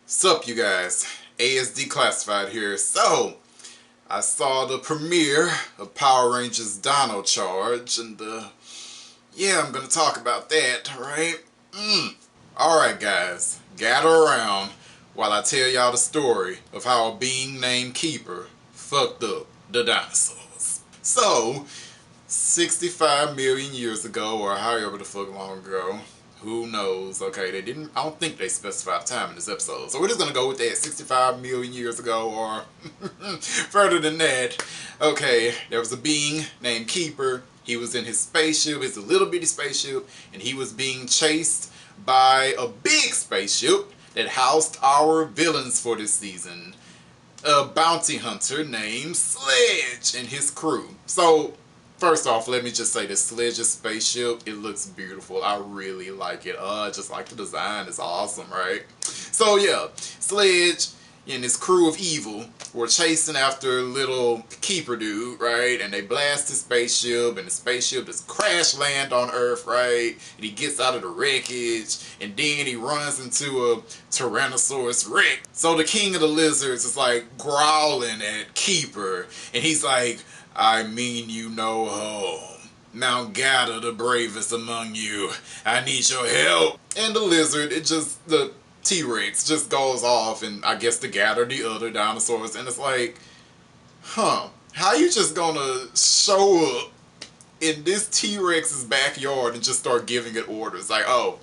Sup, you guys? ASD Classified here. So, I saw the premiere of Power Rangers Dino Charge, and yeah, I'm gonna talk about that, right? Alright, guys, gather around while I tell y'all the story of how a being named Keeper fucked up the dinosaurs. So, 65 million years ago, or however the fuck long ago, who knows? Okay, I don't think they specified time in this episode. So we're just gonna go with that 65 million years ago or further than that. Okay, there was a being named Keeper. He was in his spaceship, his little bitty spaceship, and he was being chased by a big spaceship that housed our villains for this season. A bounty hunter named Sledge and his crew. So, first off, let me just say this Sledge's spaceship, it looks beautiful. I really like it. I just like the design. It's awesome, right? So yeah, Sledge and his crew of evil were chasing after little Keeper dude, right? And they blast his spaceship, and the spaceship just crash land on Earth, right? And he gets out of the wreckage, and then he runs into a Tyrannosaurus Rex. So the king of the lizards is like growling at Keeper, and he's like, I mean you no harm. Now gather the bravest among you. I need your help. And the lizard, the T-Rex just goes off and I guess to gather the other dinosaurs. And it's like, how you just gonna show up in this T-Rex's backyard and just start giving it orders? Like, oh,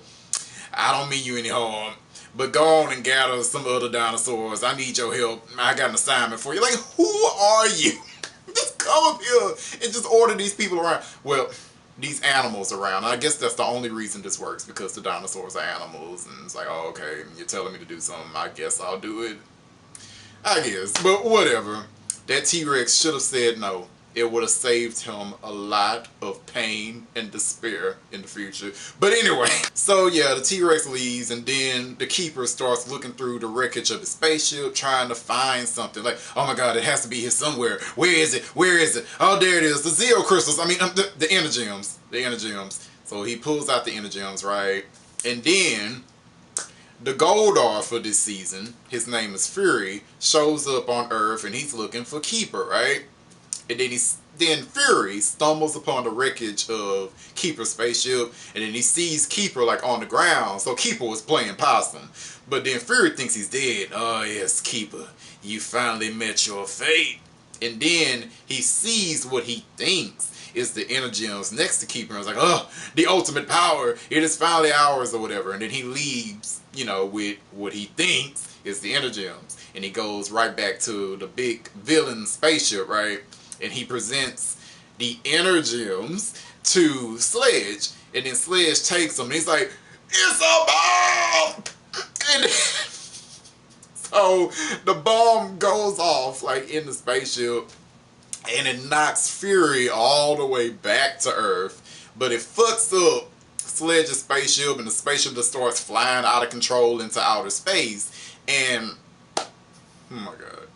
I don't mean you any harm, but go on and gather some other dinosaurs. I need your help. I got an assignment for you. Like, who are you? Just come up here and just order these people around. Well, these animals around. I guess that's the only reason this works, because the dinosaurs are animals. And it's like, oh, okay, you're telling me to do something. I guess I'll do it. I guess. But whatever. That T-Rex should have said no. It would have saved him a lot of pain and despair in the future. But anyway, so yeah, the T-Rex leaves, and then the Keeper starts looking through the wreckage of the spaceship, trying to find something. Like, oh my god, it has to be here somewhere. Where is it? Where is it? Oh, there it is. The Zeo crystals. I mean, the energems. The energems. So he pulls out the energems, right? And then the Goldar for this season, his name is Fury, shows up on Earth, and he's looking for Keeper, right? And then Fury stumbles upon the wreckage of Keeper's spaceship, and then he sees Keeper like on the ground. So Keeper was playing possum, but then Fury thinks he's dead. Oh yes, Keeper, you finally met your fate. And then he sees what he thinks is the energems next to Keeper, and it's like, oh, the ultimate power, it is finally ours, or whatever. And then he leaves, with what he thinks is the energems, and he goes right back to the big villain spaceship, right? And he presents the energems to Sledge, and then Sledge takes them, and he's like, it's a bomb! And so the bomb goes off like in the spaceship, and it knocks Fury all the way back to Earth, but it fucks up Sledge's spaceship, and the spaceship just starts flying out of control into outer space. And oh my god.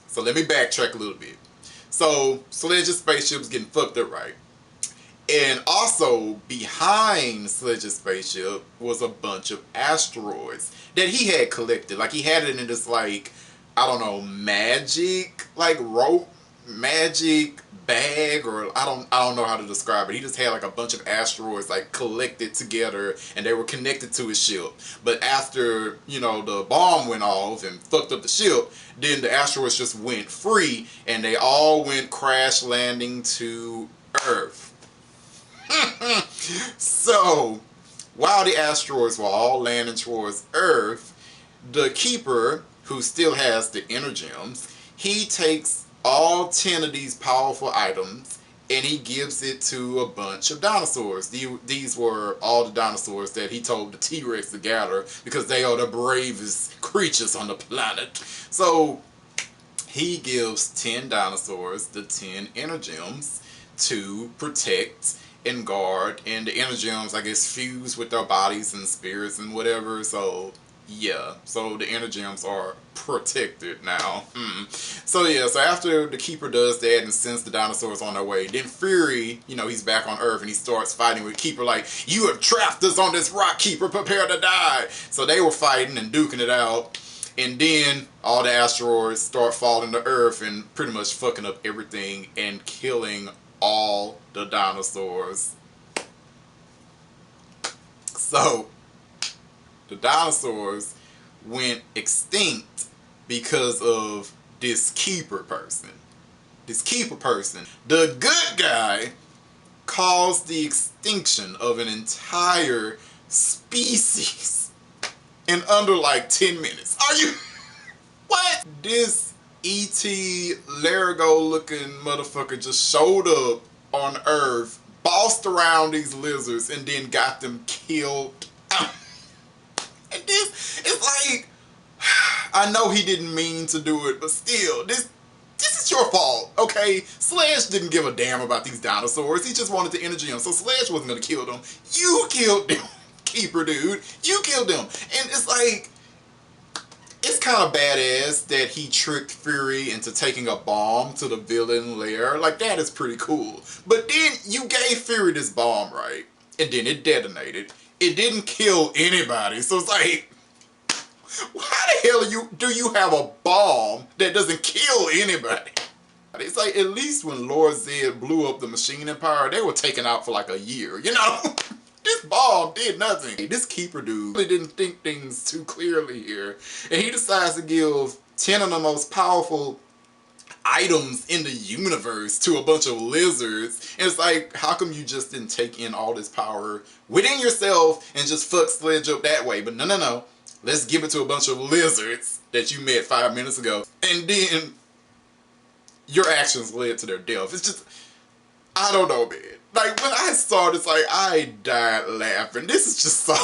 So let me backtrack a little bit. So Sledge's spaceship's getting fucked up, right? And also behind Sledge's spaceship was a bunch of asteroids that he had collected. Like, he had it in this, like, I don't know, magic bag, or I don't know how to describe it. He just had like a bunch of asteroids like collected together, and they were connected to his ship. But after, the bomb went off and fucked up the ship, then the asteroids just went free, and they all went crash landing to Earth. So while the asteroids were all landing towards Earth, the Keeper, who still has the energems, he takes all 10 of these powerful items, and he gives it to a bunch of dinosaurs. These were all the dinosaurs that he told the T-Rex to gather, because they are the bravest creatures on the planet. So he gives 10 dinosaurs the 10 energems to protect and guard, and the energems, I guess, fuse with their bodies and spirits and whatever. So Yeah, so the inner gems are protected now. So yeah, so after the Keeper does that and sends the dinosaurs on their way, then Fury, he's back on Earth and he starts fighting with Keeper like, you have trapped us on this rock, Keeper, prepare to die. So they were fighting and duking it out. And then all the asteroids start falling to Earth and pretty much fucking up everything and killing all the dinosaurs. So the dinosaurs went extinct because of this Keeper person. This Keeper person, the good guy, caused the extinction of an entire species in under like 10 minutes. Are you... What? This E.T. Larigo looking motherfucker just showed up on Earth, bossed around these lizards, and then got them killed. And this, it's like, I know he didn't mean to do it, but still, this is your fault, okay? Sledge didn't give a damn about these dinosaurs. He just wanted the energy on, so Sledge wasn't gonna kill them. You killed them, Keeper dude. You killed them. And it's like, it's kind of badass that he tricked Fury into taking a bomb to the villain lair. Like, that is pretty cool. But then you gave Fury this bomb, right? And then it detonated. It didn't kill anybody. So it's like, why the hell do you have a bomb that doesn't kill anybody? It's like, at least when Lord Zed blew up the Machine Empire, they were taken out for like a year, This bomb did nothing. This Keeper dude really didn't think things too clearly here. And he decides to give 10 of the most powerful items in the universe to a bunch of lizards. And it's like, how come you just didn't take in all this power within yourself and just fuck Sledge up that way? But no. Let's give it to a bunch of lizards that you met 5 minutes ago. And then your actions led to their death. It's just, I don't know, man. Like, when I saw this, like, I died laughing. This is just so...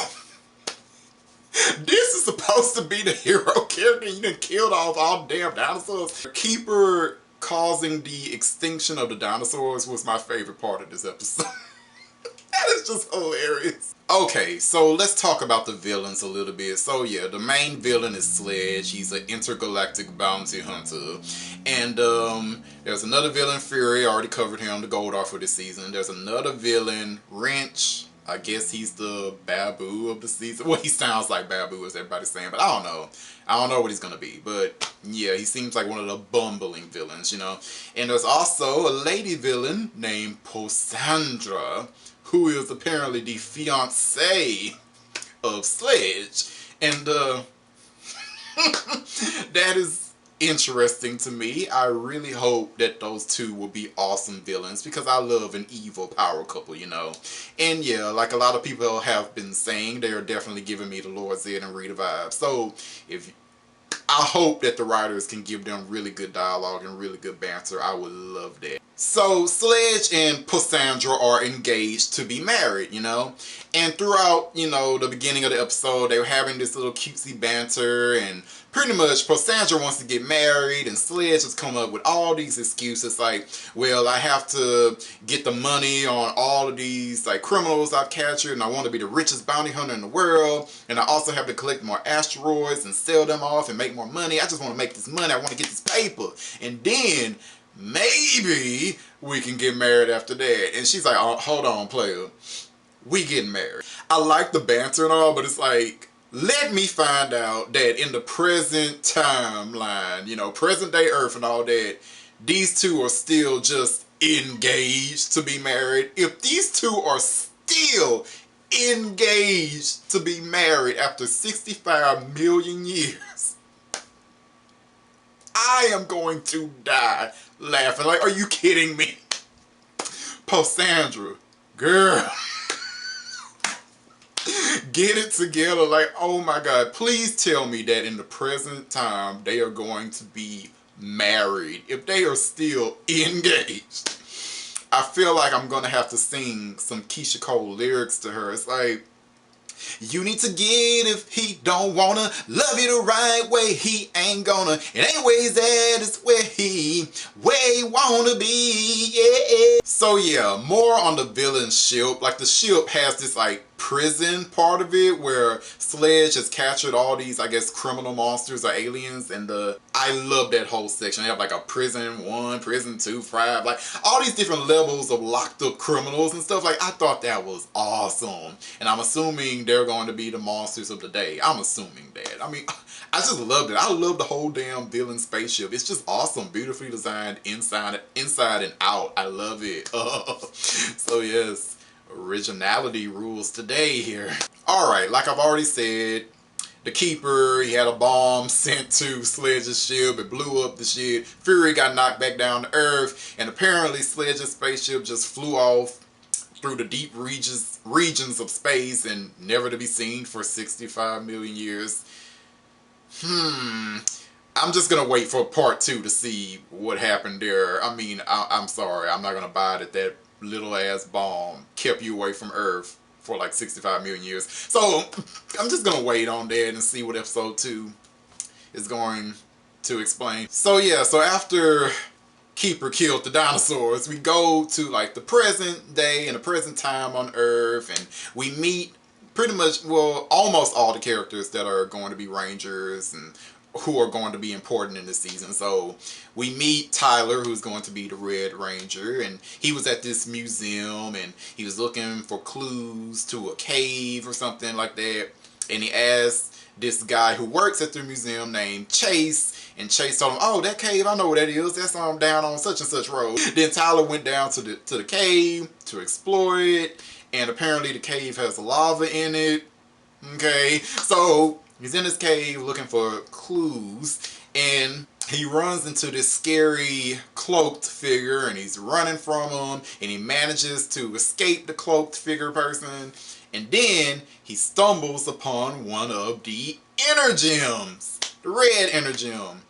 This is supposed to be the hero character. You done killed off all damn dinosaurs. Keeper causing the extinction of the dinosaurs was my favorite part of this episode. That is just hilarious. Okay, so let's talk about the villains a little bit. So yeah, the main villain is Sledge. He's an intergalactic bounty hunter. And there's another villain, Fury. I already covered him, the Goldar for this season. There's another villain, Wrench. I guess he's the Babu of the season. Well, he sounds like Babu, as everybody's saying, but I don't know. I don't know what he's gonna be. But yeah, he seems like one of the bumbling villains, And there's also a lady villain named Posandra, who is apparently the fiancée of Sledge. And that is interesting to me. I really hope that those two will be awesome villains because I love an evil power couple, And yeah, like a lot of people have been saying, they are definitely giving me the Lord Zed and Rita vibe. So I hope that the writers can give them really good dialogue and really good banter. I would love that. So Sledge and Posandra are engaged to be married, And throughout, the beginning of the episode, they were having this little cutesy banter, and pretty much Posandra wants to get married, and Sledge has come up with all these excuses like, well, I have to get the money on all of these like criminals I've captured, and I want to be the richest bounty hunter in the world, and I also have to collect more asteroids and sell them off and make more money. I just want to make this money. I want to get this paper. And then maybe we can get married after that. And she's like, oh, hold on, player. We getting married. I like the banter and all, but it's like, let me find out that in the present timeline, present day Earth and all that, these two are still just engaged to be married. If these two are still engaged to be married after 65 million years, I am going to die laughing. Like, are you kidding me? Posandra, girl. Get it together. Like, oh my God. Please tell me that in the present time they are going to be married. If they are still engaged, I feel like I'm going to have to sing some Keisha Cole lyrics to her. It's like, you need to get if he don't wanna love you the right way. He ain't gonna. It ain't ways that is where he wanna be. Yeah. So yeah, more on the villain ship. Like the ship has this like prison part of it where Sledge has captured all these, I guess, criminal monsters or aliens, and I love that whole section. They have like a prison 1, prison 2, 5, like all these different levels of locked up criminals and stuff. Like, I thought that was awesome, and I'm assuming they're going to be the monsters of the day. I'm assuming that. I mean, I just loved it. I love the whole damn villain spaceship. It's just awesome, beautifully designed inside and out. I love it. So yes, originality rules today here. Alright, like I've already said, the Keeper, he had a bomb sent to Sledge's ship. It blew up the ship. Fury got knocked back down to Earth, and apparently Sledge's spaceship just flew off through the deep regions of space and never to be seen for 65 million years. I'm just gonna wait for part 2 to see what happened there. I mean, I'm sorry, I'm not gonna buy it that little ass bomb kept you away from Earth for like 65 million years. So I'm just gonna wait on that and see what episode 2 is going to explain. So yeah, so after Keeper killed the dinosaurs, we go to like the present day and the present time on Earth, and we meet pretty much, well, almost all the characters that are going to be Rangers and who are going to be important in this season. So we meet Tyler, who's going to be the Red Ranger, and he was at this museum and he was looking for clues to a cave or something like that, and he asked this guy who works at the museum named Chase, and Chase told him, oh, that cave, I know where that is, that's down on such and such road. Then Tyler went down to the cave to explore it, and apparently the cave has lava in it. Okay, so he's in this cave looking for clues, and he runs into this scary cloaked figure, and he's running from him, and he manages to escape the cloaked figure person, and then he stumbles upon one of the inner gems, the red inner gem.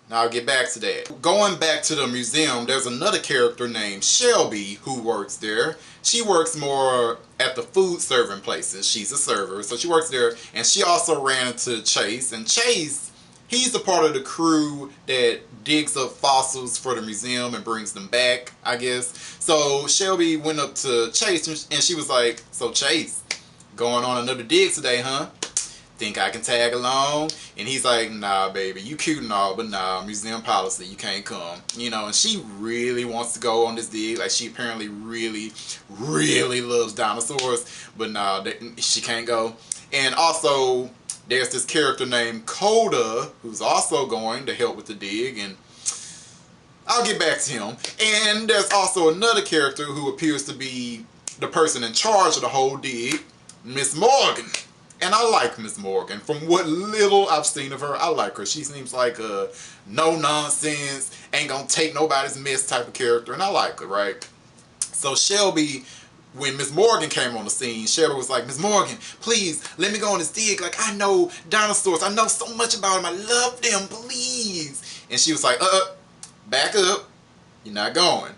Now I'll get back to that. Going back to the museum, there's another character named Shelby who works there. She works more at the food serving places. She's a server, so she works there, and she also ran into Chase, and Chase, he's a part of the crew that digs up fossils for the museum and brings them back, I guess. So Shelby went up to Chase and she was like, so Chase, going on another dig today, huh? Think I can tag along? And he's like, nah, baby, you cute and all, but nah, museum policy, you can't come. You know, and she really wants to go on this dig. Like, she apparently really, really loves dinosaurs, but nah, she can't go. And also, there's this character named Coda, who's also going to help with the dig, and I'll get back to him. And there's also another character who appears to be the person in charge of the whole dig, Miss Morgan. And I like Miss Morgan. From what little I've seen of her, I like her. She seems like a no-nonsense, ain't gonna take nobody's mess type of character, and I like her, right? So Shelby, when Miss Morgan came on the scene, Shelby was like, Miss Morgan, please, let me go on this dig. Like, I know dinosaurs. I know so much about them. I love them, please. And she was like, back up. You're not going.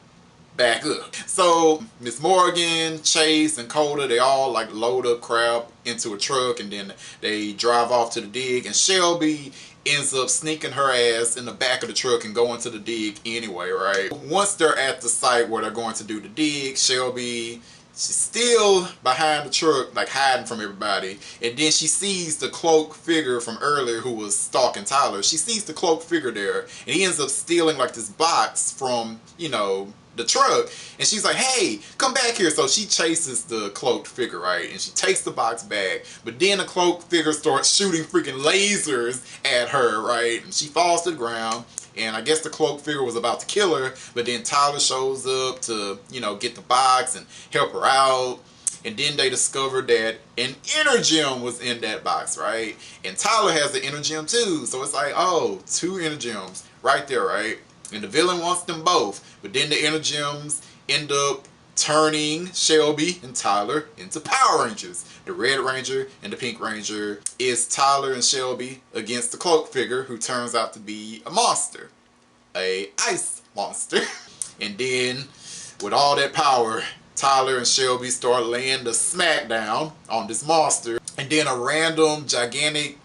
Back up. So Miss Morgan, Chase, and Coda, they all like load up crap into a truck, and then they drive off to the dig, and Shelby ends up sneaking her ass in the back of the truck and going to the dig anyway, right? Once they're at the site where they're going to do the dig, Shelby, she's still behind the truck, like hiding from everybody, and then she sees the cloaked figure from earlier who was stalking Tyler. She sees the cloaked figure there, and he ends up stealing like this box from, you know, the truck, and she's like, hey, come back here. So she chases the cloaked figure, right, and she takes the box back, but then the cloaked figure starts shooting freaking lasers at her, right, and she falls to the ground, and I guess the cloaked figure was about to kill her, but then Tyler shows up to, you know, get the box and help her out, and then they discovered that an inner gem was in that box, right, and Tyler has the inner gem too, so it's like, oh, 2 inner gems right there, right? And the villain wants them both, but then the inner gems end up turning Shelby and Tyler into Power Rangers. The Red Ranger and the Pink Ranger is Tyler and Shelby against the cloak figure, who turns out to be a monster, a ice monster. And then with all that power, Tyler and Shelby start laying the smackdown on this monster, and then a random gigantic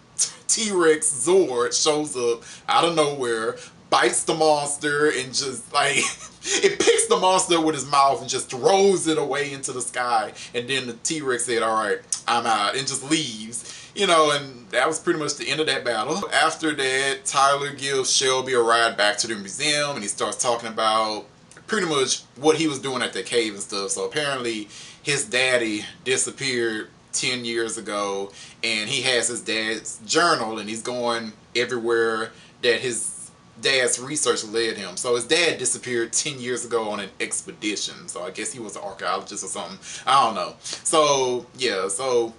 T-Rex Zord shows up out of nowhere, bites the monster and just like it picks the monster with his mouth and just throws it away into the sky. And then the T-Rex said, "All right, I'm out," and just leaves. You know, and that was pretty much the end of that battle. After that, Tyler gives Shelby a ride back to the museum, and he starts talking about pretty much what he was doing at the cave and stuff. So apparently his daddy disappeared 10 years ago, and he has his dad's journal, and he's going everywhere that his dad's research led him. So his dad disappeared 10 years ago on an expedition. So I guess he was an archaeologist or something. I don't know. So yeah, so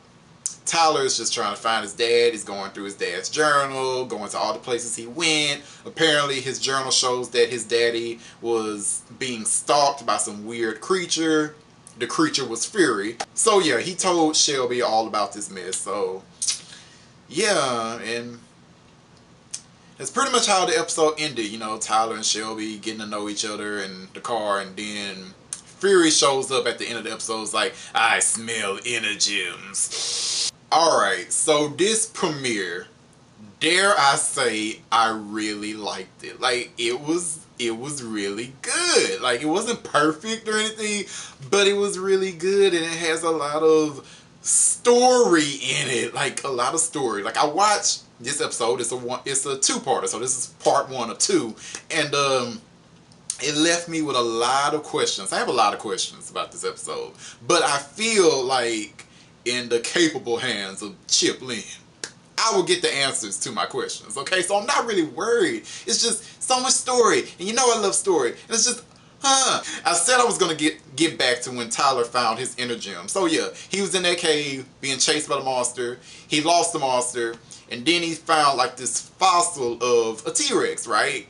Tyler is just trying to find his dad. He's going through his dad's journal, going to all the places he went. Apparently his journal shows that his daddy was being stalked by some weird creature. The creature was Fury. So yeah, he told Shelby all about this mess. So yeah, and that's pretty much how the episode ended. You know, Tyler and Shelby getting to know each other in the car, and then Fury shows up at the end of the episode. It's like, "I smell energems." Alright, so this premiere, dare I say, I really liked it. Like, it was really good. Like, it wasn't perfect or anything, but it was really good, and it has a lot of story in it. Like, a lot of story. Like, I watched this episode. It's a two-parter, so this is part 1 of 2, and it left me with a lot of questions. I have a lot of questions about this episode, but I feel like in the capable hands of Chip Lynn, I will get the answers to my questions, okay? So I'm not really worried. It's just so much story, and you know I love story. And it's just, I said I was gonna get back to when Tyler found his inner gem. So yeah, he was in that cave being chased by the monster. He lost the monster, and then he found like this fossil of a T-Rex, right?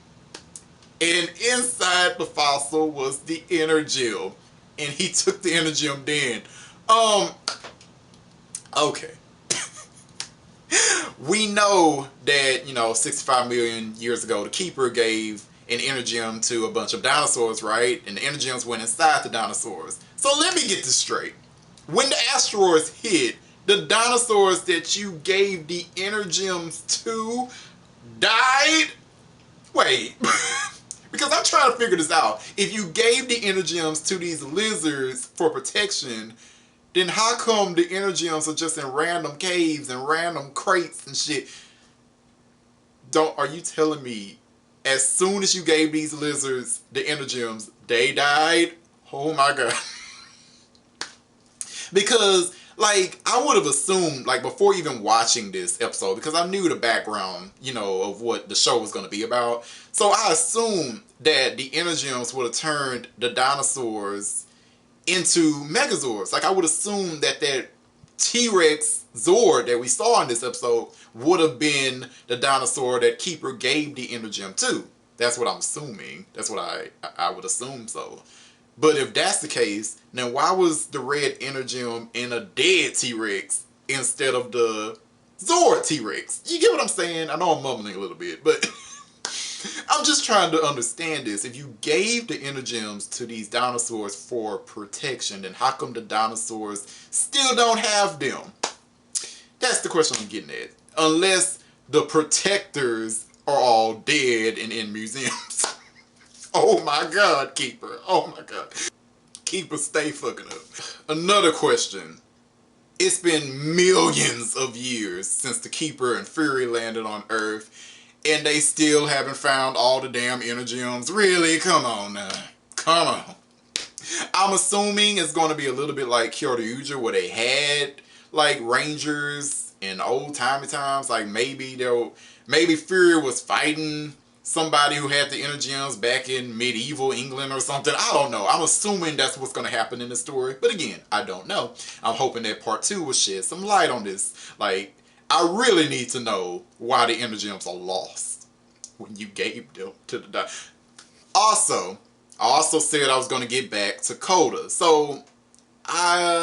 And inside the fossil was the inner gem, and he took the inner gem then. Okay. We know that, you know, 65 million years ago, the Keeper gave an inner gem to a bunch of dinosaurs, right? And the inner gems went inside the dinosaurs. So let me get this straight. When the asteroids hit, the dinosaurs that you gave the inner gems to died? Wait. Because I'm trying to figure this out. If you gave the inner gems to these lizards for protection, then how come the inner gems are just in random caves and random crates and shit? Are you telling me as soon as you gave these lizards the inner gems, they died? Oh my god. Because, like, I would have assumed, like, before even watching this episode, because I knew the background, you know, of what the show was going to be about. So I assumed that the inner gems would have turned the dinosaurs into Megazords. Like, I would assume that that T-Rex Zord that we saw in this episode would have been the dinosaur that Keeper gave the inner gem to. That's what I'm assuming. That's what I would assume so. But if that's the case, then why was the red inner gem in a dead T-Rex instead of the Zord T-Rex? You get what I'm saying? I know I'm mumbling a little bit, but I'm just trying to understand this. If you gave the inner gems to these dinosaurs for protection, then how come the dinosaurs still don't have them? That's the question I'm getting at. Unless the protectors are all dead and in museums. Oh my god, Keeper. Oh my god. Keeper, stay fucking up. Another question. It's been millions of years since the Keeper and Fury landed on Earth, and they still haven't found all the damn inner gems. Really? Come on now. Come on. I'm assuming it's going to be a little bit like Kyoryuger, where they had like rangers in old-timey times. Like maybe Fury was fighting somebody who had the inner gems back in medieval England or something. I don't know. I'm assuming that's what's going to happen in the story. But again, I don't know. I'm hoping that part 2 will shed some light on this. Like, I really need to know why the inner gems are lost when you gave them to the I also said I was going to get back to Coda. So,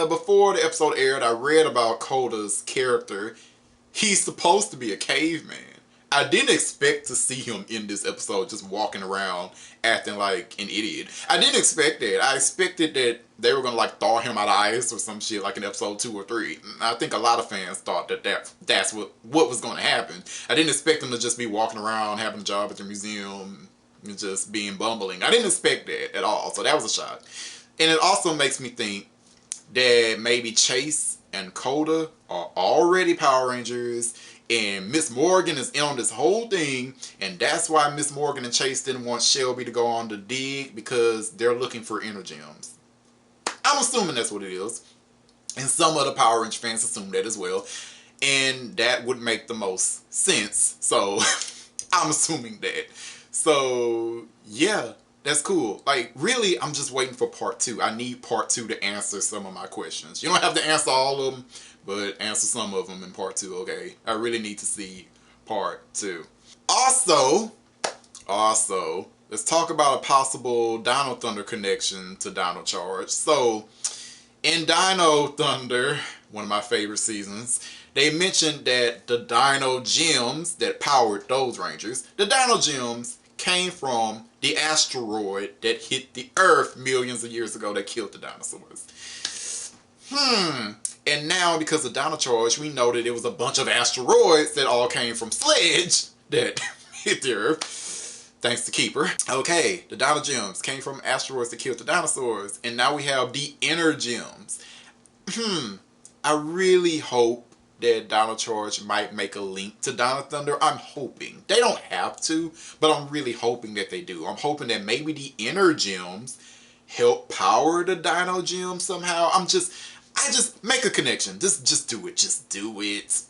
before the episode aired, I read about Coda's character. He's supposed to be a caveman. I didn't expect to see him in this episode just walking around acting like an idiot. I didn't expect that. I expected that they were going to like thaw him out of ice or some shit like in episode 2 or 3. I think a lot of fans thought that's what was going to happen. I didn't expect him to just be walking around having a job at the museum, just being bumbling. I didn't expect that at all, so that was a shock. And it also makes me think that maybe Chase and Coda are already Power Rangers, and Miss Morgan is in on this whole thing, and that's why Miss Morgan and Chase didn't want Shelby to go on the dig, because they're looking for Energems. I'm assuming that's what it is. And some other Power Ranger fans assume that as well. And that would make the most sense. So, I'm assuming that. So, yeah, that's cool. Like, really, I'm just waiting for part 2. I need part 2 to answer some of my questions. You don't have to answer all of them, but answer some of them in part 2, okay? I really need to see part 2. Also, let's talk about a possible Dino Thunder connection to Dino Charge. So, in Dino Thunder, one of my favorite seasons, they mentioned that the Dino Gems that powered those Rangers, the Dino Gems came from the asteroid that hit the Earth millions of years ago that killed the dinosaurs. And now, because of Dino Charge, we know that it was a bunch of asteroids that all came from Sledge that hit the Earth. Thanks to Keeper. Okay, the Dino Gems came from asteroids that killed the dinosaurs. And now we have the Energems. I really hope that Dino Charge might make a link to Dino Thunder. I'm hoping. They don't have to, but I'm really hoping that they do. I'm hoping that maybe the Energems help power the Dino Gems somehow. I just make a connection. Just do it. Just do it.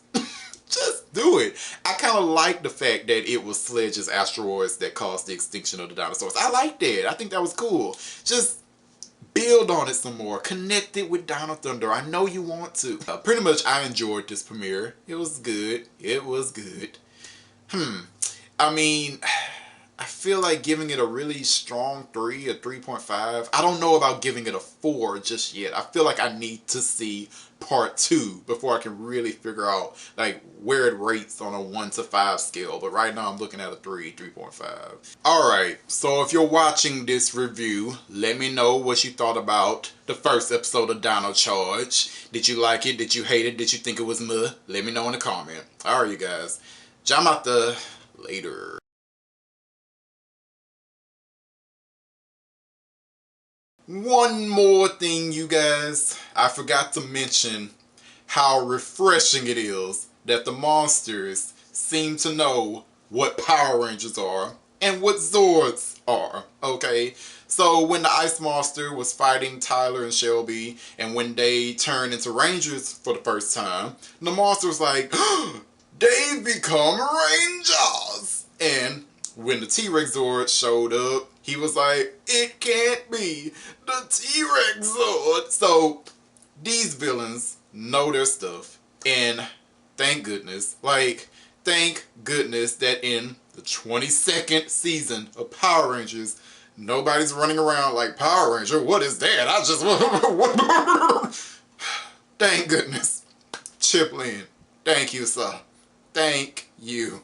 Just do it. I kind of like the fact that it was Sledge's asteroids that caused the extinction of the dinosaurs. I like that. I think that was cool. Just build on it some more. Connect it with Dino Thunder. I know you want to. Pretty much, I enjoyed this premiere. It was good. It was good. I mean, I feel like giving it a really strong 3, a 3.5. I don't know about giving it a 4 just yet. I feel like I need to see part 2 before I can really figure out like where it rates on a 1 to 5 scale. But right now I'm looking at a 3.5. Alright, so if you're watching this review, let me know what you thought about the first episode of Dino Charge. Did you like it? Did you hate it? Did you think it was meh? Let me know in the comment. Alright, you guys. Jamata. Later. One more thing, you guys. I forgot to mention how refreshing it is that the monsters seem to know what Power Rangers are and what Zords are, okay? So when the Ice Monster was fighting Tyler and Shelby, and when they turned into Rangers for the first time, the monster was like, they become Rangers! And when the T-Rex Zord showed up, he was like, it can't be the T-Rex Zord. So these villains know their stuff. And thank goodness, thank goodness that in the 22nd season of Power Rangers, nobody's running around like, Power Ranger, what is that? I just... Thank goodness. Chip Lynn, thank you, sir. Thank you.